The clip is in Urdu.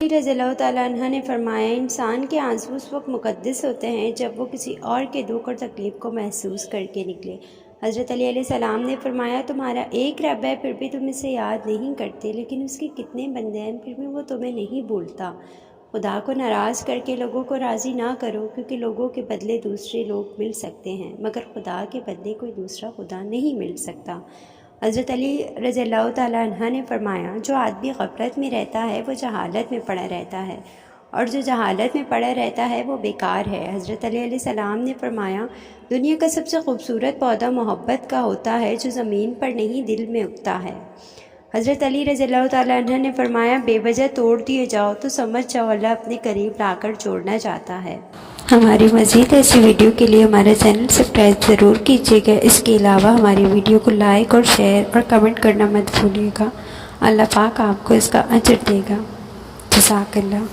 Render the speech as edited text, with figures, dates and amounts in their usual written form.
رضی اللہ تعالیٰ عنہ نے فرمایا انسان کے آنسو اس وقت مقدس ہوتے ہیں جب وہ کسی اور کے دکھ اور تکلیف کو محسوس کر کے نکلے۔ حضرت علی علیہ السلام نے فرمایا تمہارا ایک رب ہے پھر بھی تم اسے یاد نہیں کرتے، لیکن اس کے کتنے بندے ہیں پھر بھی وہ تمہیں نہیں بھولتا۔ خدا کو ناراض کر کے لوگوں کو راضی نہ کرو، کیونکہ لوگوں کے بدلے دوسرے لوگ مل سکتے ہیں مگر خدا کے بدلے کوئی دوسرا خدا نہیں مل سکتا۔ حضرت علی رضی اللہ تعالیٰ عنہ نے فرمایا جو آدمی غفلت میں رہتا ہے وہ جہالت میں پڑا رہتا ہے، اور جو جہالت میں پڑا رہتا ہے وہ بیکار ہے۔ حضرت علی علیہ السلام نے فرمایا دنیا کا سب سے خوبصورت پودا محبت کا ہوتا ہے جو زمین پر نہیں دل میں اگتا ہے۔ حضرت علی رضی اللہ تعالیٰ عنہ نے فرمایا بے وجہ توڑ دیے جاؤ تو سمجھ جاؤ اللہ اپنے قریب لا کر جوڑنا چاہتا ہے۔ ہماری مزید ایسی ویڈیو کے لیے ہمارا چینل سبسکرائب ضرور کیجیے گا۔ اس کے علاوہ ہماری ویڈیو کو لائک اور شیئر اور کمنٹ کرنا مت بھولیے گا۔ اللہ پاک آپ کو اس کا اجر دے گا۔ جزاک اللہ۔